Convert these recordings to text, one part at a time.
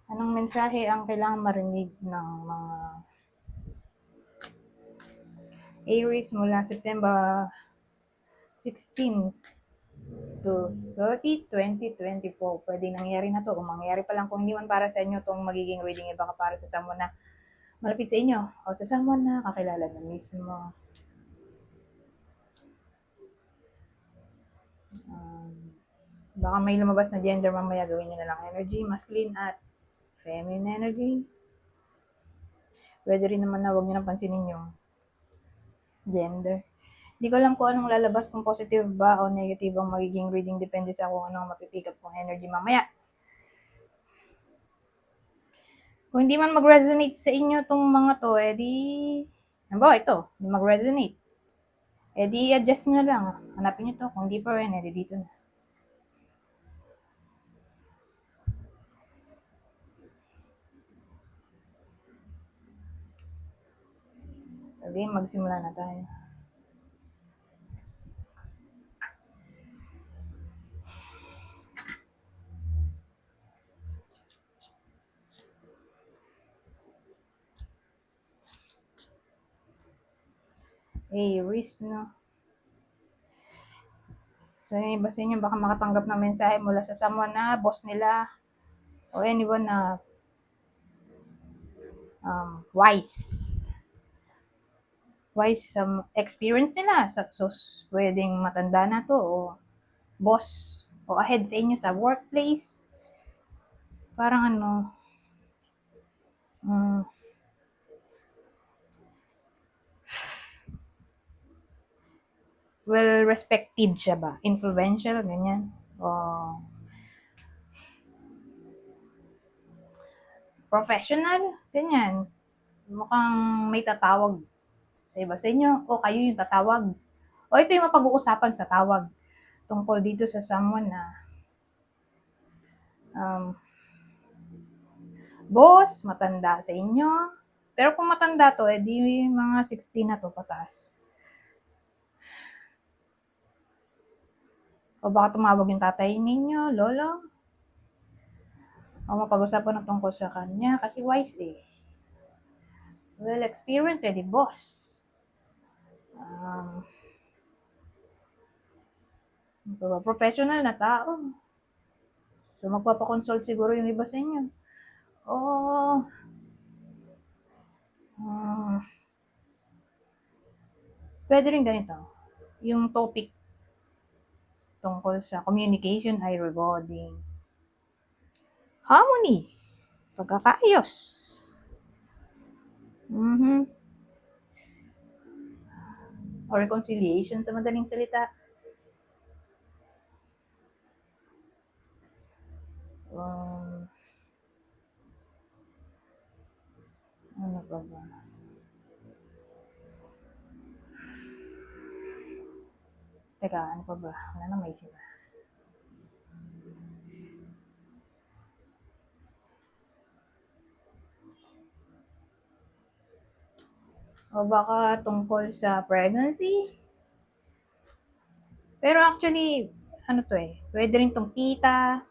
Anong mensahe ang kailangan marinig ng mga Aries mula September 16 to 30, 2024? Pwede nangyari na to o mangyari pa lang. Kung hindi man para sa inyo itong magiging reading, iba ka para sa someone na malapit sa inyo o sa someone na kakilala na mismo. Baka may lumabas na gender mamaya, gawin nyo na lang energy, masculine at feminine energy. Pwede rin naman na huwag nyo nang pansinin yung gender. Hindi ko alam kung anong lalabas, kung positive ba o negative ang magiging reading. Depende sa kung anong mapipick up kong energy mamaya. Kung hindi man mag-resonate sa inyo itong mga to, edi, halimbawa ito, hindi mag-resonate. Edi, adjust nyo na lang. Hanapin nyo to. Kung hindi pa rin, edi dito na. Sabi, magsimula na tayo. Aries, no? So, yung iba sa inyo baka makatanggap ng mensahe mula sa someone na boss nila o anyone na wise. Wise experience nila. So, pwedeng matanda na to o boss o ahead sa inyo sa workplace. Parang ano, well-respected siya ba? Influential, ganyan. O professional, ganyan. Mukhang may tatawag sa iba sa inyo o kayo yung tatawag. O ito yung mapag-uusapan sa tawag tungkol dito sa someone na boss, matanda sa inyo. Pero kung matanda to, edi mga 60 na to pataas. O baka tumawag yung tatay ninyo, lolo. O mapag-usapan na tungkol sa kanya kasi wise eh. Well experienced eh, di boss. Professional na tao. So magpapakonsult siguro yung iba sa inyo. Pwede rin ganito. Yung topic tungkol sa communication ay regarding harmony, pagkakaayos. Or reconciliation sa madaling salita. Ano ba ba? Teka, ano pa ba? Wala na maisip. O baka tungkol sa pregnancy. Pero actually, ano to eh, pwede rin tong tita.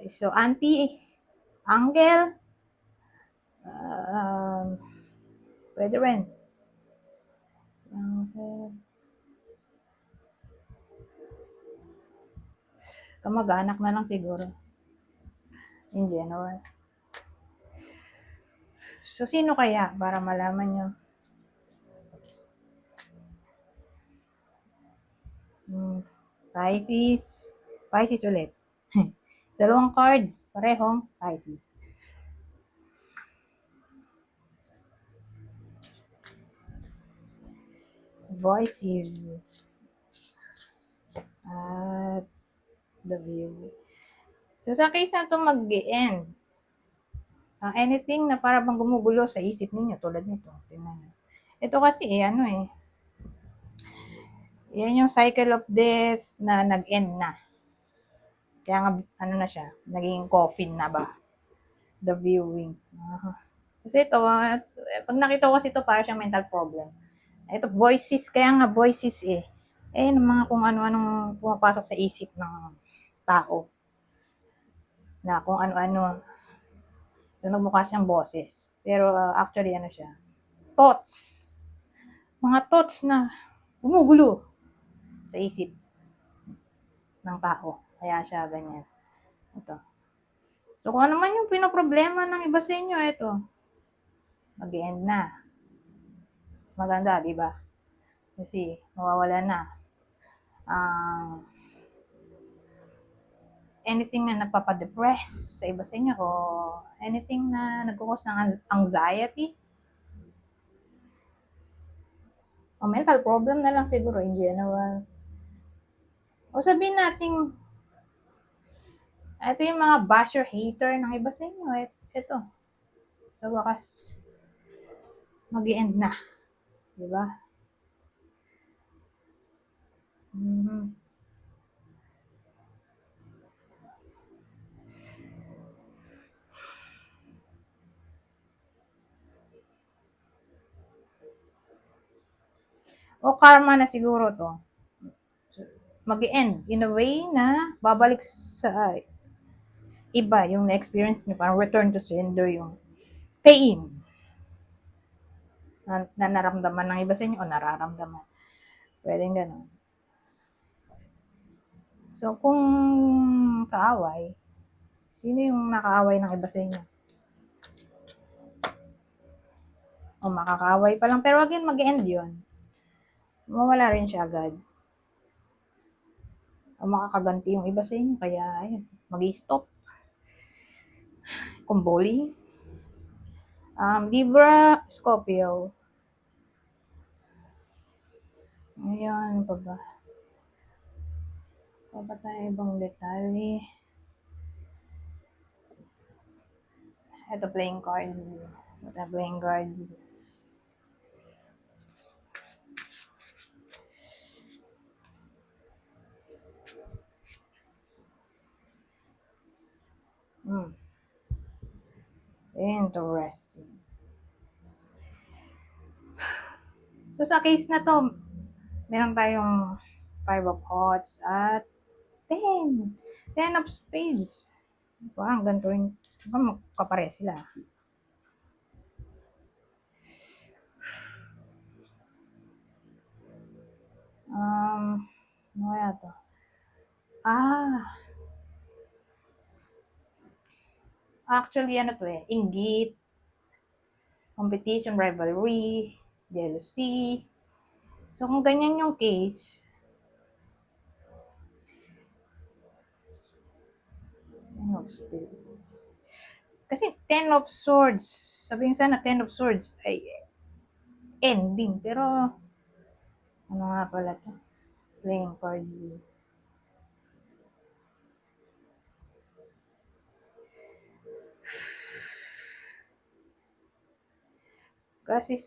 So, auntie, uncle, pwede rin. Kamag-anak na lang siguro. In general. So, sino kaya para malaman nyo? Pisces. Pisces ulit. Dalawang cards. Parehong Pisces. Voices. At the view. So, sa case na ito mag-end, anything na para bang gumugulo sa isip ninyo, tulad nito. Tingnan. Ito kasi ano eh, yan yung cycle of death na nag-end na. Kaya nga, ano na siya, naging coffin na ba? The viewing. Kasi ito, pag nakita ko kasi ito, para siyang mental problem. Ito, voices, kaya nga voices eh. Eh, mga kung ano-anong pumapasok sa isip ng tao. Na kung ano-ano. So, nagmukha siyang boses. Pero actually, ano siya? Thoughts. Mga thoughts na gumugulo sa isip ng tao. Kaya siya ganyan. Ito. So, kung ano man yung pinoproblema ng iba sa inyo, ito. Mag-end na. Maganda, di ba? Kasi, mawawala na. Anything na nagpapadepress sa iba sa inyo o anything na nagkukos ng anxiety o mental problem na lang siguro in general. O sabihin natin, ito yung mga basher hater ng iba sa inyo. Ito, sa wakas, mag-end na. Diba? Mm-hmm. O karma na siguro to. Mag-end in a way na babalik sa iba yung na-experience nyo. Parang return to sender yung pain na naramdaman ng iba sa inyo o nararamdaman. Pwedeng ganun. So, kung kaaway, sino yung nakaaway ng iba sa inyo? O makakaaway pa lang, pero wag yun mag-end yun. Mawala rin siya agad. O makakaganti yung iba sa inyo, kaya ayun, mag-stop. Kung bullying. Libra, Scorpio. Ayan, pa ba? Pa ba tayo ibang detalye? Ito, playing cards. Ito, playing cards. Interesting. So, sa case na to, meron tayong 5 of hearts at 10. 10 of spades. Parang ganito rin. Magkapare sila. Ano kaya to? Actually, ano to eh, inggit, competition, rivalry, jealousy. So, kung ganyan yung case, kasi 10 of swords, sabihin sana 10 of swords ay ending, pero ano nga pala to? Playing cards. Kasi,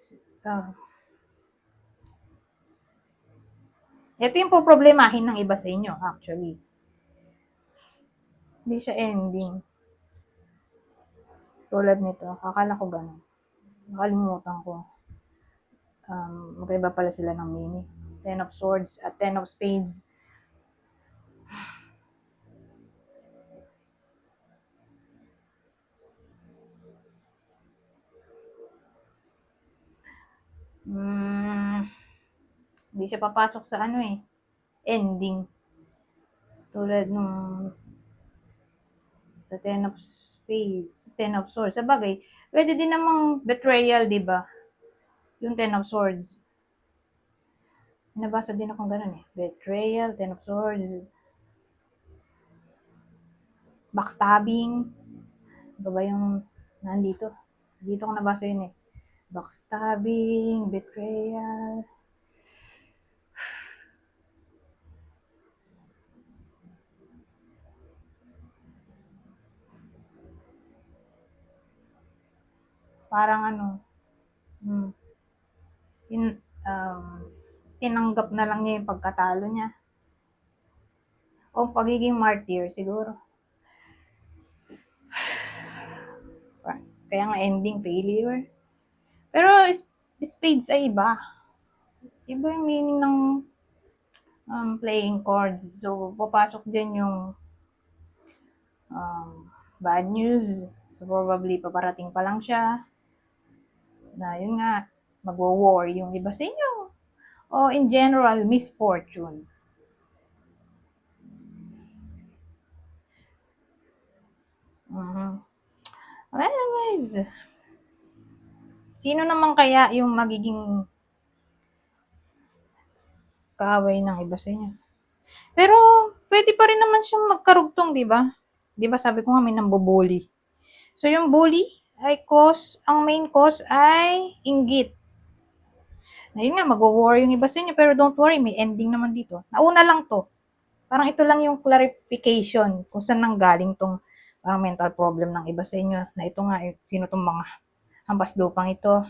ito yung po problemahin ng iba sa inyo, actually. Hindi siya ending. Tulad nito, akala ko ganun. Nakalimutan ko. Magkaiba pala sila ng meaning. 10 of swords at 10 of spades. Hindi siya papasok sa ano eh, ending. Tulad nung sa 10 of spades, 10 of swords. Sa bagay, pwede din namang betrayal, di ba? Yung 10 of swords. Nabasa din akong ganun eh. Betrayal, 10 of swords. Backstabbing. Ano ba yung nandito? Dito ko nabasa yun eh. Backstabbing, betrayal. Parang ano, in, tinanggap na lang niya yung pagkatalo niya. O pagiging martyr siguro. Kaya nga ending failure. Pero spades ay iba. Iba yung meaning ng playing cards. So, papasok din yung bad news. So, probably paparating pa lang siya na yun nga, magwo-war yung iba sa inyo. O in general, misfortune. Anyways, sino naman kaya yung magiging kaaway ng iba sa inyo? Pero, pwede pa rin naman siyang magkarugtong, di ba? Di ba sabi ko nga may nambubuli. So, yung bully ay ang main cause ay inggit. Na yun nga, mag-war yung iba sa inyo, pero don't worry, may ending naman dito. Nauna lang to. Parang ito lang yung clarification kung saan nanggaling tong parang mental problem ng iba sa inyo. Na ito nga, sino tong mga hampas lupang ito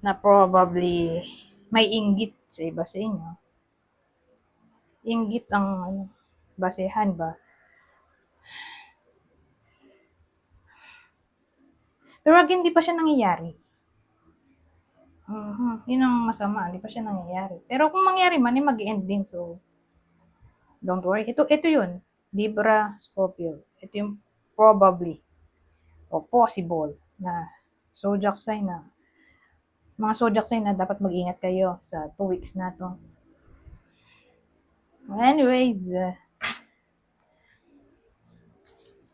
na probably may inggit sa iba sa inyo. Inggit ang basehan ba? Pero wag hindi pa siya nangyayari. Yun ang masama, hindi pa siya nangyayari. Pero kung mangyari man, mag-end din. So, don't worry. Ito yun. Libra, Scorpio. Ito yung probably o possible na zodiac sign na mga zodiac sign na dapat mag-ingat kayo sa 2 weeks na to. Anyways,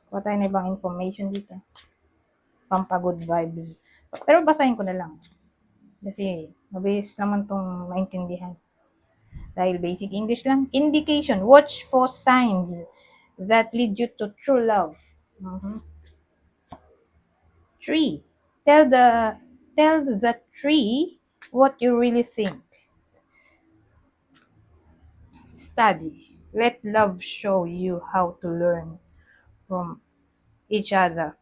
kuha tayo na ibang information dito. Pampagood vibes. Pero basahin ko na lang. Kasi mabilis naman tong maintindihan. Dahil basic English lang. Indication. Watch for signs that lead you to true love. 3. Tell the tree what you really think. Study. Let love show you how to learn from each other.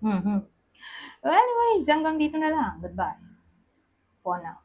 Well, anyways, hanggang dito na lang. Goodbye. For now.